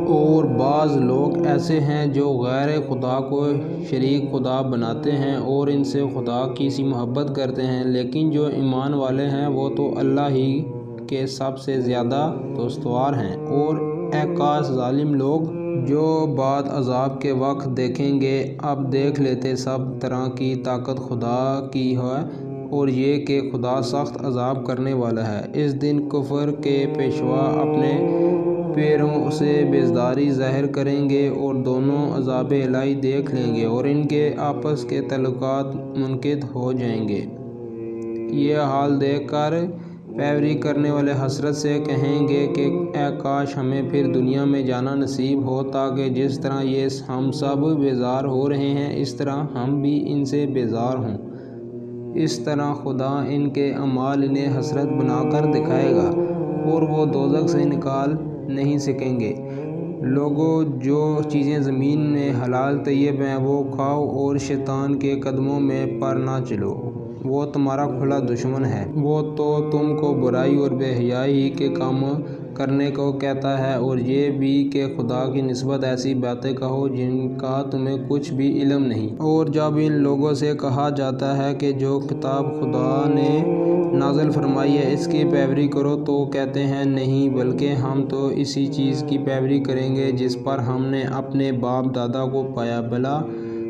اور بعض لوگ ایسے ہیں جو غیر خدا کو شریک خدا بناتے ہیں اور ان سے خدا کی سی محبت کرتے ہیں، لیکن جو ایمان والے ہیں وہ تو اللہ ہی کے سب سے زیادہ دوستدار ہیں۔ اور اے کاش ظالم لوگ جو بعد عذاب کے وقت دیکھیں گے، اب دیکھ لیتے سب طرح کی طاقت خدا کی ہے اور یہ کہ خدا سخت عذاب کرنے والا ہے۔ اس دن کفر کے پیشوا اپنے پیروں سے بیزاری ظاہر کریں گے اور دونوں عذاب الہی دیکھ لیں گے اور ان کے آپس کے تعلقات منقطع ہو جائیں گے۔ یہ حال دیکھ کر پیروی کرنے والے حسرت سے کہیں گے کہ اے کاش ہمیں پھر دنیا میں جانا نصیب ہو تاکہ جس طرح یہ ہم سب بیزار ہو رہے ہیں اس طرح ہم بھی ان سے بیزار ہوں۔ اس طرح خدا ان کے اعمال انہیں حسرت بنا کر دکھائے گا اور وہ دوزخ سے نکال نہیں سکیں گے۔ لوگو، جو چیزیں زمین میں حلال طیب ہیں وہ کھاؤ اور شیطان کے قدموں میں پر نہ چلو، وہ تمہارا کھلا دشمن ہے۔ وہ تو تم کو برائی اور بے حیائی کے کام کرنے کو کہتا ہے اور یہ بھی کہ خدا کی نسبت ایسی باتیں کہو جن کا تمہیں کچھ بھی علم نہیں۔ اور جب ان لوگوں سے کہا جاتا ہے کہ جو کتاب خدا نے نازل فرمائی ہے اس کی پیروی کرو تو کہتے ہیں نہیں، بلکہ ہم تو اسی چیز کی پیروی کریں گے جس پر ہم نے اپنے باپ دادا کو پایا، بھلا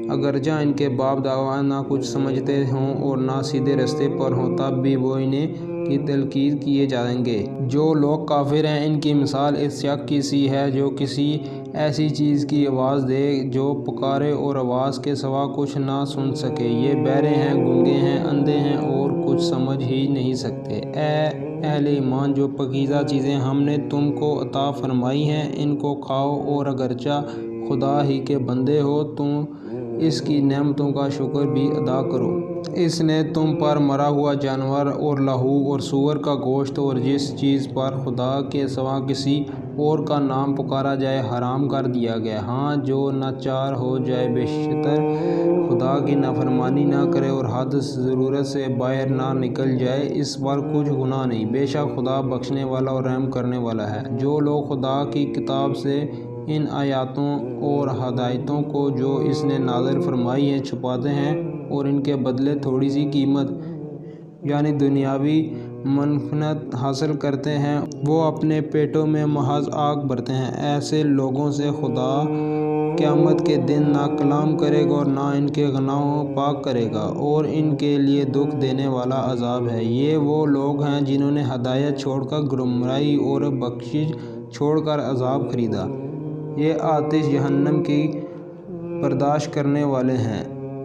اگرچہ ان کے باپ دادا نہ کچھ سمجھتے ہوں اور نہ سیدھے رستے پر ہوں تب بھی وہ انہیں کی تلقین کیے جائیں گے۔ جو لوگ کافر ہیں ان کی مثال اس شخص کی سی ہے جو کسی ایسی چیز کی آواز دے جو پکارے اور آواز کے سوا کچھ نہ سن سکے۔ یہ بہرے ہیں، گونگے ہیں، اندھے ہیں اور کچھ سمجھ ہی نہیں سکتے۔ اے اہل ایمان، جو پاکیزہ چیزیں ہم نے تم کو عطا فرمائی ہیں ان کو کھاؤ اور اگرچہ خدا ہی کے بندے ہو تم اس کی نعمتوں کا شکر بھی ادا کرو۔ اس نے تم پر مرا ہوا جانور اور لہو اور سور کا گوشت اور جس چیز پر خدا کے سوا کسی اور کا نام پکارا جائے حرام کر دیا گیا۔ ہاں، جو ناچار ہو جائے، بیشتر خدا کی نافرمانی نہ کرے اور حد ضرورت سے باہر نہ نکل جائے، اس پر کچھ گناہ نہیں۔ بے شک خدا بخشنے والا اور رحم کرنے والا ہے۔ جو لوگ خدا کی کتاب سے ان آیاتوں اور ہدایتوں کو جو اس نے نازل فرمائی ہیں چھپاتے ہیں اور ان کے بدلے تھوڑی سی قیمت یعنی دنیاوی منفعت حاصل کرتے ہیں، وہ اپنے پیٹوں میں محض آگ بھرتے ہیں۔ ایسے لوگوں سے خدا قیامت کے دن نہ کلام کرے گا اور نہ ان کے گناہوں پاک کرے گا اور ان کے لیے دکھ دینے والا عذاب ہے۔ یہ وہ لوگ ہیں جنہوں نے ہدایت چھوڑ کر گمراہی اور بخشش چھوڑ کر عذاب خریدا۔ یہ آتش جہنم کی برداشت کرنے والے ہیں۔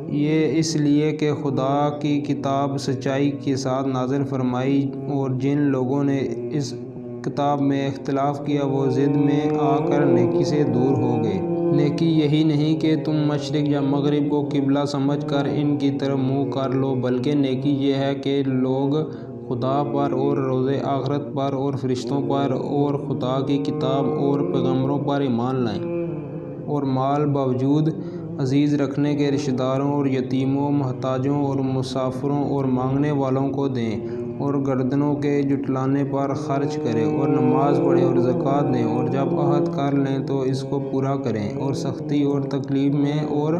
یہ اس لیے کہ خدا کی کتاب سچائی کے ساتھ نازل فرمائی اور جن لوگوں نے اس کتاب میں اختلاف کیا وہ ضد میں آ کر نیکی سے دور ہو گئے۔ نیکی یہی نہیں کہ تم مشرق یا مغرب کو قبلہ سمجھ کر ان کی طرف منہ کر لو، بلکہ نیکی یہ ہے کہ لوگ خدا پر اور روز آخرت پر اور فرشتوں پر اور خدا کی کتاب اور پیغمبروں پر ایمان لائیں اور مال باوجود عزیز رکھنے کے رشتہ داروں اور یتیموں، محتاجوں اور مسافروں اور مانگنے والوں کو دیں اور گردنوں کے جھٹلانے پر خرچ کریں اور نماز پڑھیں اور زکوٰۃ دیں اور جب عہد کر لیں تو اس کو پورا کریں اور سختی اور تکلیف میں اور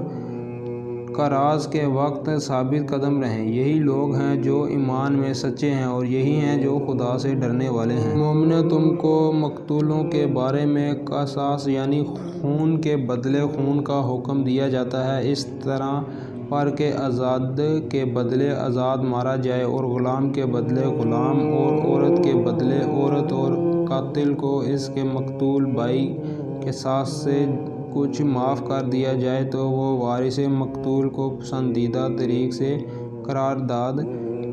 کراس کے وقت ثابت قدم رہیں۔ یہی لوگ ہیں جو ایمان میں سچے ہیں اور یہی ہیں جو خدا سے ڈرنے والے ہیں۔ مومنو، تم کو مقتولوں کے بارے میں قصاص یعنی خون کے بدلے خون کا حکم دیا جاتا ہے، اس طرح پر کہ آزاد کے بدلے آزاد مارا جائے اور غلام کے بدلے غلام اور عورت کے بدلے عورت، اور قاتل کو اس کے مقتول بھائی کے ساتھ سے کچھ معاف کر دیا جائے تو وہ وارث مقتول کو پسندیدہ طریق سے قرارداد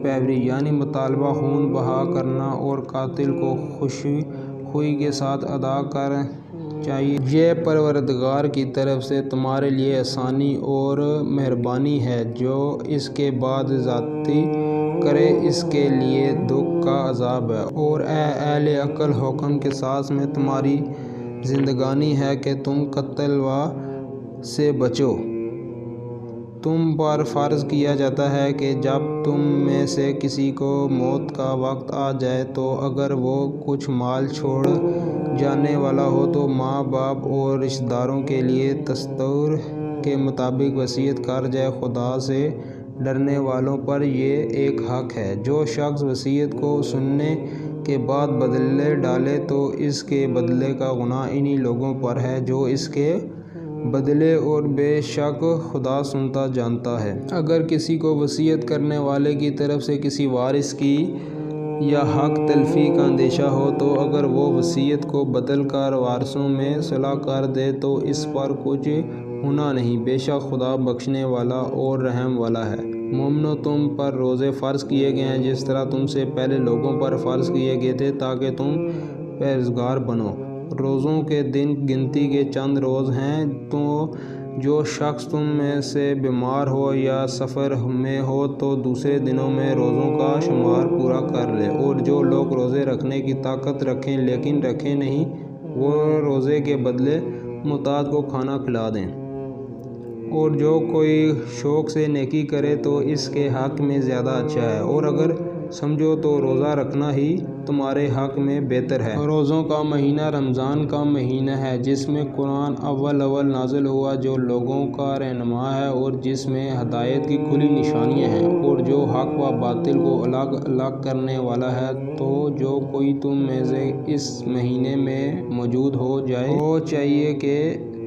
پیروی یعنی مطالبہ خون بہا کرنا اور قاتل کو خوشی کے ساتھ ادا کرنا چاہیے۔ یہ پروردگار کی طرف سے تمہارے لیے آسانی اور مہربانی ہے۔ جو اس کے بعد زیادتی کرے اس کے لیے دکھ کا عذاب ہے۔ اور اے اہل عقل، حکم کے ساتھ میں تمہاری زندگانی ہے کہ تم قتل سے بچو تم پر فرض کیا جاتا ہے کہ جب تم میں سے کسی کو موت کا وقت آ جائے تو اگر وہ کچھ مال چھوڑ جانے والا ہو تو ماں باپ اور رشتہ داروں کے لیے دستور کے مطابق وصیت کر جائے۔ خدا سے ڈرنے والوں پر یہ ایک حق ہے، جو شخص وصیت کو سننے کے بعد بدلے ڈالے تو اس کے بدلے کا گناہ انہی لوگوں پر ہے جو اس کے بدلے، اور بے شک خدا سنتا جانتا ہے۔ اگر کسی کو وصیت کرنے والے کی طرف سے کسی وارث کی یا حق تلفی کا اندیشہ ہو تو اگر وہ وصیت کو بدل کر وارثوں میں صلح کر دے تو اس پر کچھ گناہ نہیں، بے شک خدا بخشنے والا اور رحم والا ہے۔ مومنو، تم پر روزے فرض کیے گئے ہیں جس طرح تم سے پہلے لوگوں پر فرض کیے گئے تھے تاکہ تم پرہیزگار بنو۔ روزوں کے دن گنتی کے چند روز ہیں، تو جو شخص تم میں سے بیمار ہو یا سفر میں ہو تو دوسرے دنوں میں روزوں کا شمار پورا کر لے، اور جو لوگ روزے رکھنے کی طاقت رکھیں لیکن رکھے نہیں، وہ روزے کے بدلے محتاج کو کھانا کھلا دیں۔ اور جو کوئی شوق سے نیکی کرے تو اس کے حق میں زیادہ اچھا ہے، اور اگر سمجھو تو روزہ رکھنا ہی تمہارے حق میں بہتر ہے۔ روزوں کا مہینہ رمضان کا مہینہ ہے جس میں قرآن اول نازل ہوا، جو لوگوں کا رہنما ہے اور جس میں ہدایت کی کھلی نشانیاں ہیں، اور جو حق و باطل کو الگ الگ کرنے والا ہے۔ تو جو کوئی تم میں سے اس مہینے میں موجود ہو جائے وہ چاہیے کہ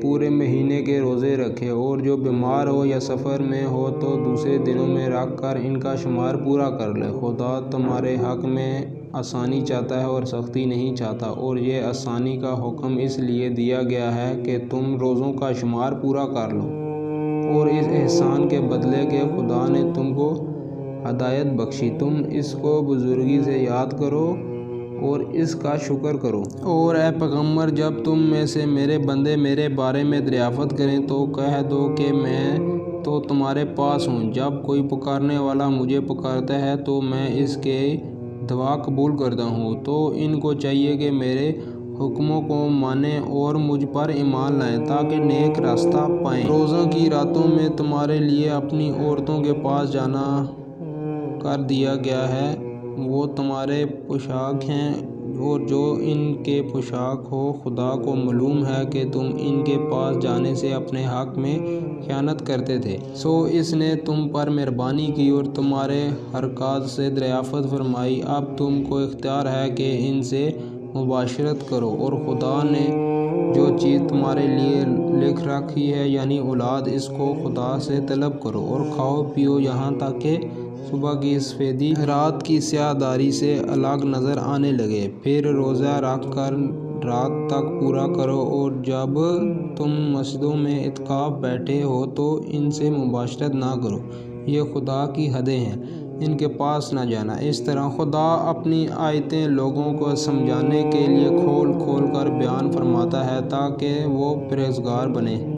پورے مہینے کے روزے رکھے، اور جو بیمار ہو یا سفر میں ہو تو دوسرے دنوں میں رکھ کر ان کا شمار پورا کر لے۔ خدا تمہارے حق میں آسانی چاہتا ہے اور سختی نہیں چاہتا، اور یہ آسانی کا حکم اس لیے دیا گیا ہے کہ تم روزوں کا شمار پورا کر لو، اور اس احسان کے بدلے کہ خدا نے تم کو ہدایت بخشی، تم اس کو بزرگی سے یاد کرو اور اس کا شکر کرو۔ اور اے پیغمبر، جب تم میں سے میرے بندے میرے بارے میں دریافت کریں تو کہہ دو کہ میں تو تمہارے پاس ہوں۔ جب کوئی پکارنے والا مجھے پکارتا ہے تو میں اس کی دعا قبول کرتا ہوں۔ تو ان کو چاہیے کہ میرے حکموں کو مانیں اور مجھ پر ایمان لائیں تاکہ نیک راستہ پائیں۔ روزہ کی راتوں میں تمہارے لیے اپنی عورتوں کے پاس جانا کر دیا گیا ہے، وہ تمہارے پوشاک ہیں، اور جو ان کے پوشاک ہو، خدا کو معلوم ہے کہ تم ان کے پاس جانے سے اپنے حق میں خیانت کرتے تھے، سو اس نے تم پر مہربانی کی اور تمہارے حرکات سے دریافت فرمائی۔ اب تم کو اختیار ہے کہ ان سے مباشرت کرو، اور خدا نے جو چیز تمہارے لیے لکھ رکھی ہے یعنی اولاد، اس کو خدا سے طلب کرو اور کھاؤ پیو یہاں تک کہ صبح کی سفیدی رات کی سیاہ داری سے الگ نظر آنے لگے، پھر روزہ رکھ کر رات تک پورا کرو، اور جب تم مسجدوں میں اعتکاف بیٹھے ہو تو ان سے مباشرت نہ کرو، یہ خدا کی حدیں ہیں، ان کے پاس نہ جانا۔ اس طرح خدا اپنی آیتیں لوگوں کو سمجھانے کے لیے کھول کھول کر بیان فرماتا ہے تاکہ وہ پرہیزگار بنیں۔